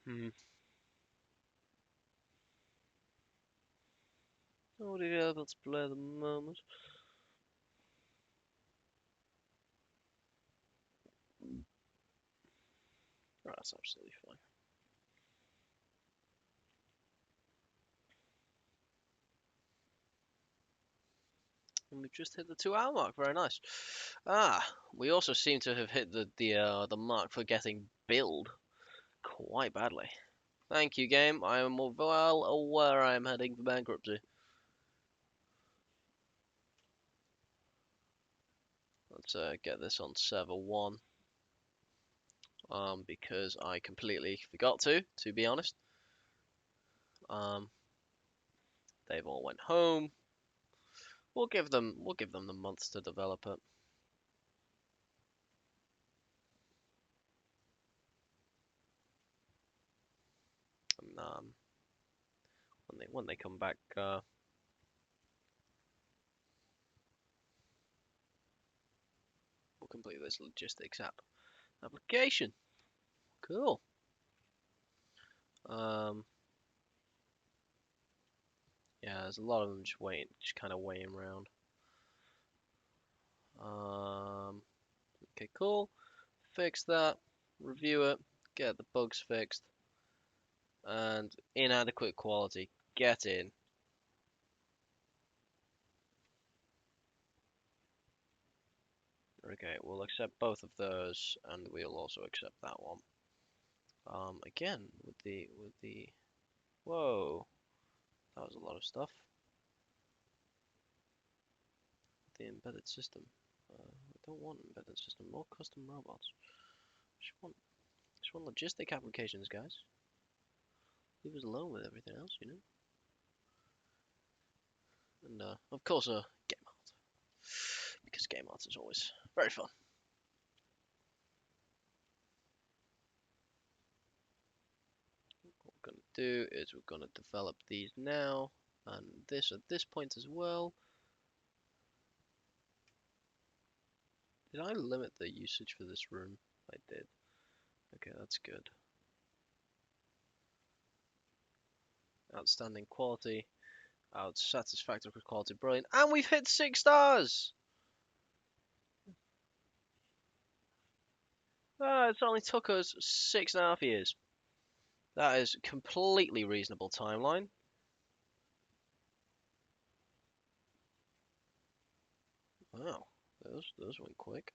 Hmm. Already able to play at the moment. Right, that's absolutely fine. And we've just hit the 2 hour mark. Very nice. Ah, we also seem to have hit the mark for getting billed quite badly. Thank you, game. I am well aware I am heading for bankruptcy. Let's get this on server 1. Because I completely forgot to be honest. Um, they've all went home. We'll give them the months to develop it. And when they come back, we'll complete this logistics application. Cool. Yeah, there's a lot of them just kind of waiting around. Okay, cool. Fix that. Review it. Get the bugs fixed. And inadequate quality. Get in. Okay, we'll accept both of those, and we'll also accept that one. Again, whoa, that was a lot of stuff. The embedded system. I don't want embedded system, more custom robots. Just want logistic applications, guys. Leave us alone with everything else, you know. And of course, game art, because game art is always very fun. What we're gonna do is we're gonna develop these now, and this at this point as well. Did I limit the usage for this room? I did. Okay, that's good. Outstanding quality. Satisfactory quality, brilliant. And we've hit 6 stars! It's only took us 6.5 years. That is completely reasonable timeline. Wow, those went quick.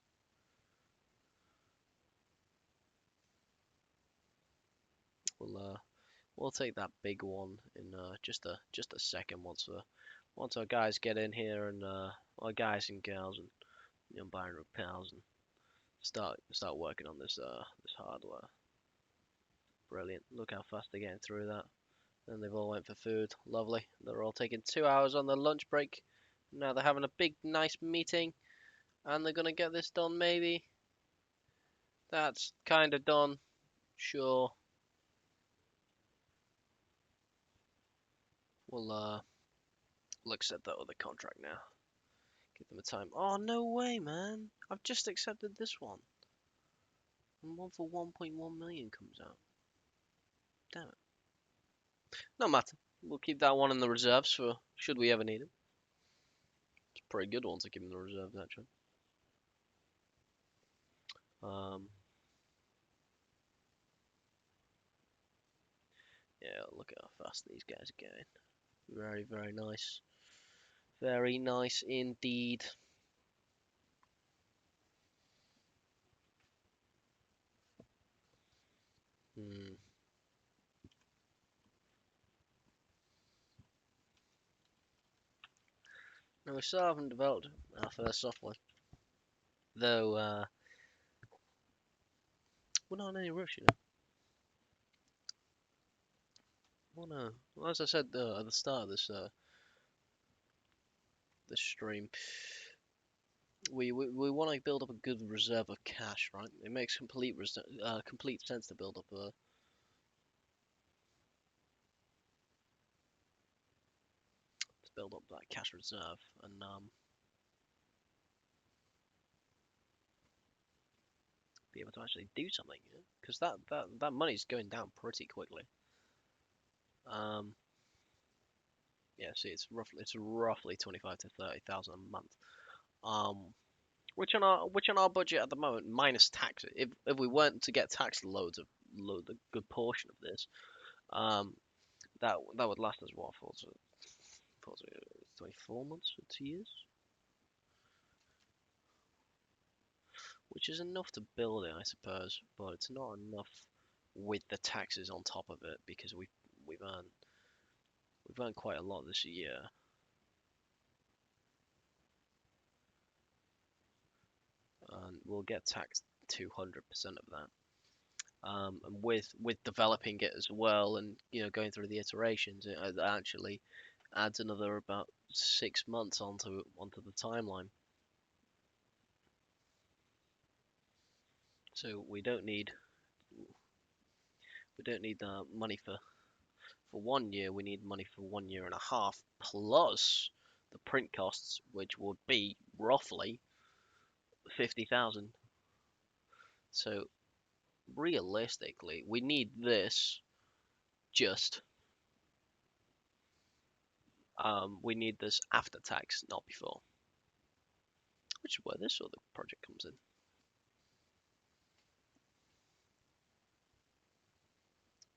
We'll take that big one in just a second once our guys get in here and our guys and girls and non-binary pals and start working on this hardware. Brilliant. Look how fast they're getting through that. And they've all went for food. Lovely. They're all taking 2 hours on their lunch break. Now they're having a big nice meeting and they're gonna get this done maybe. That's kinda done. Sure. We'll accept that other contract now. Give them a time. Oh no way, man. I've just accepted this one. And one for 1.1 million comes out. Damn it. No matter. We'll keep that one in the reserves for should we ever need it. It's a pretty good one to keep in the reserves actually. Yeah, look at how fast these guys are going. Very, very nice. Very nice indeed. Now we still haven't developed our first software. Though, we're not in any rush, you know. Well, no. Well, as I said at the start of this stream, we want to build up a good reserve of cash, right? It makes complete sense to build up that cash reserve, and be able to actually do something, because that money's going down pretty quickly. Yeah, see, it's roughly 25 to 30,000 a month. Which on our budget at the moment, minus tax, if we weren't to get taxed a good portion of this, that would last us what for 24 months for 2 years, which is enough to build it, I suppose, but it's not enough with the taxes on top of it because we've earned we've earned quite a lot this year. And we'll get taxed 200% of that. And with developing it as well, and going through the iterations, it actually adds another about 6 months onto the timeline. So we don't need money for 1 year. We need money for 1 year and a half plus the print costs, which would be roughly 50,000. So realistically, we need this just we need this after tax, not before. Which is where this sort of project comes in.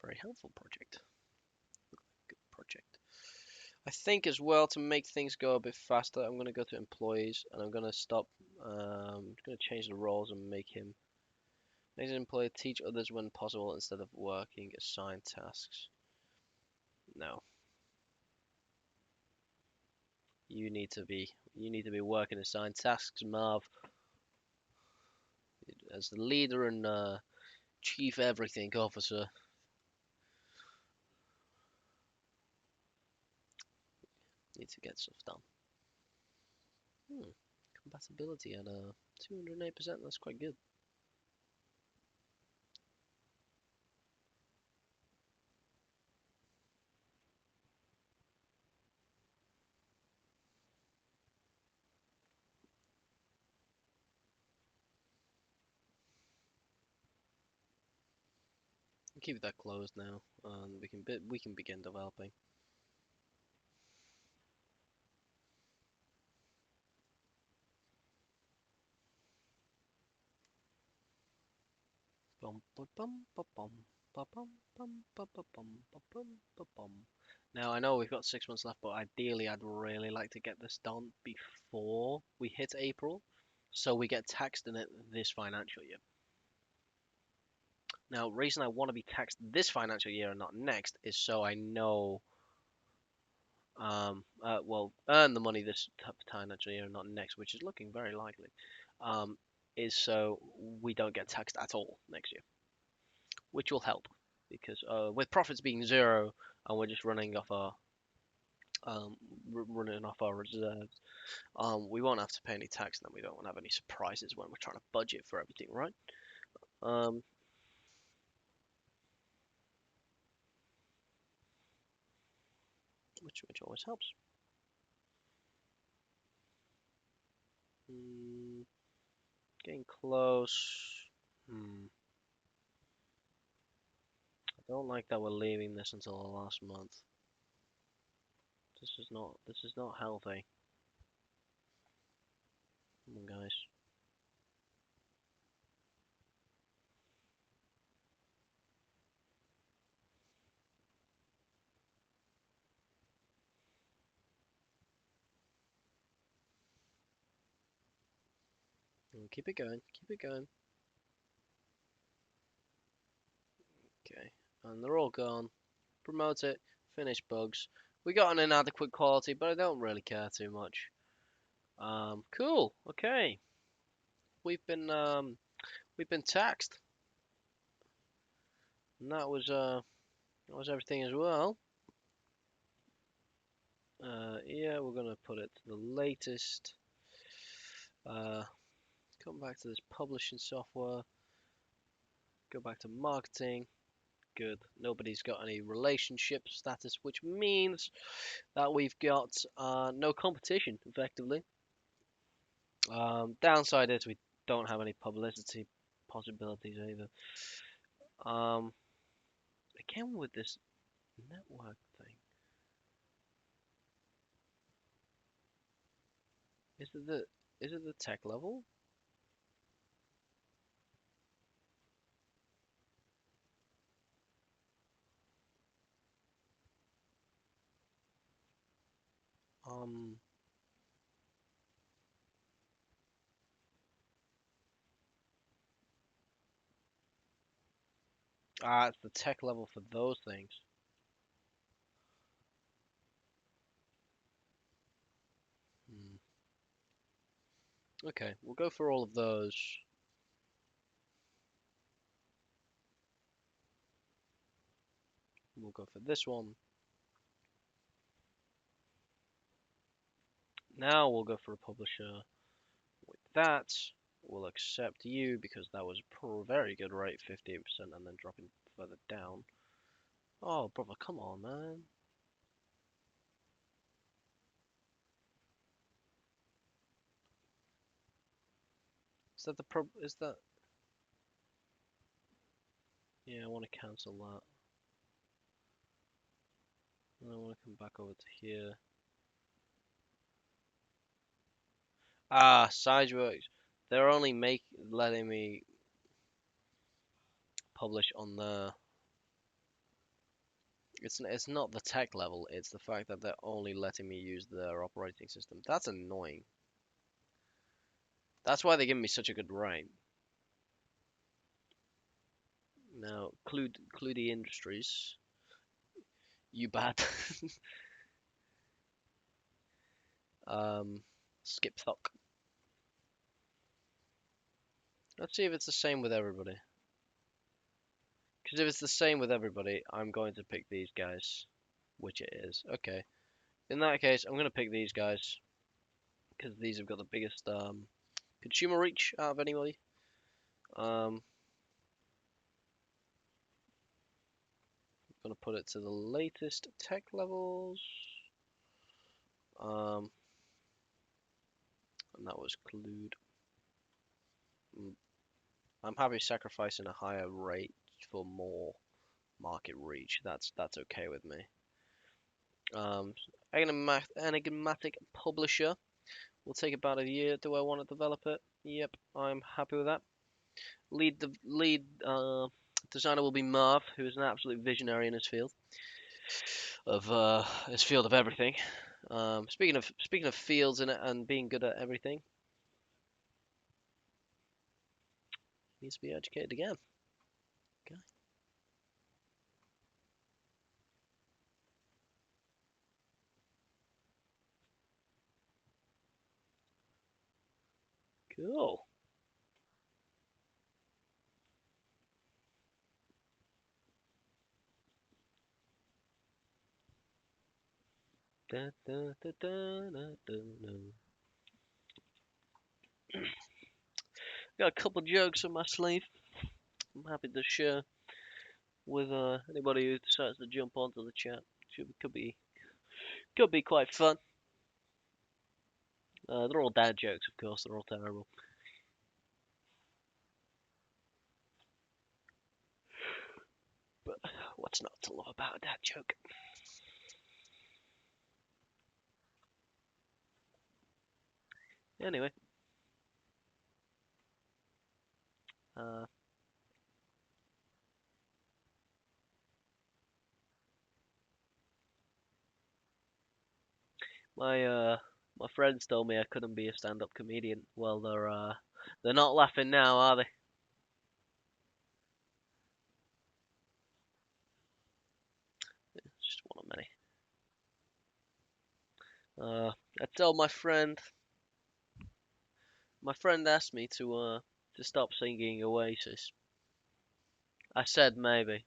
Very helpful project. Good project. I think as well, to make things go a bit faster, I'm going to go to employees and I'm going to stop. I'm going to change the roles and make an employee teach others when possible instead of working assigned tasks. No. You need to be working assigned tasks, Marv. As the leader and chief everything officer. Need to get stuff done. Compatibility at 208%. That's quite good. Keep that closed now, and we can begin developing. Now I know we've got 6 months left, but ideally I'd really like to get this done before we hit April, so we get taxed in it this financial year. Now, reason I want to be taxed this financial year and not next is so I know, earn the money this financial year and not next, which is looking very likely, is so we don't get taxed at all next year, which will help because with profits being zero and we're just running off our reserves, we won't have to pay any tax, and then we don't want to have any surprises when we're trying to budget for everything, right? Which always helps. Getting close. I don't like that we're leaving this until the last month. This is not healthy. Come on, guys. Keep it going. Keep it going. Okay. And they're all gone. Promote it. Finish bugs. We got an inadequate quality, but I don't really care too much. Cool. Okay. We've been taxed. And that was everything as well. Yeah, we're gonna put it to the latest. Come back to this publishing software. Go back to marketing. Good. Nobody's got any relationship status, which means that we've got no competition, effectively. Downside is we don't have any publicity, possibilities either. Um, again with this network thing, is it the tech level? Um, it's the tech level for those things. Hmm. Okay, we'll go for all of those. We'll go for this one. Now we'll go for a publisher with that. We'll accept you because that was a very good rate, 58%, and then dropping further down. Oh, brother, come on, man. Is that the prob? Is that? Yeah, I want to cancel that. And I want to come back over to here. Ah, Sizeworks. They're only letting me publish on the. It's not the tech level. It's the fact that they're only letting me use their operating system. That's annoying. That's why they give me such a good rate. Now, Cludy Industries. You bad. um, Skip Thock. Let's see if it's the same with everybody. Because if it's the same with everybody, I'm going to pick these guys. Which it is. Okay. In that case, I'm going to pick these guys. Because these have got the biggest consumer reach out of anybody. I'm going to put it to the latest tech levels. And that was Clued. I'm happy sacrificing a higher rate for more market reach. That's okay with me. Enigmatic publisher will take about a year. Do I want to develop it? Yep, I'm happy with that. Lead designer will be Marv, who is an absolute visionary in his field of everything. Speaking of fields in it and being good at everything, he needs to be educated again. Okay. Cool. Da, da, da, da, da, da. Got a couple jokes on my sleeve. I'm happy to share with anybody who decides to jump onto the chat. Could be quite fun. They're all dad jokes, of course. They're all terrible. But what's not to love about a dad joke? Anyway, uh, my friends told me I couldn't be a stand-up comedian. Well, they're not laughing now, are they? It's just one of many. I told my friend. My friend asked me to stop singing Oasis. I said maybe.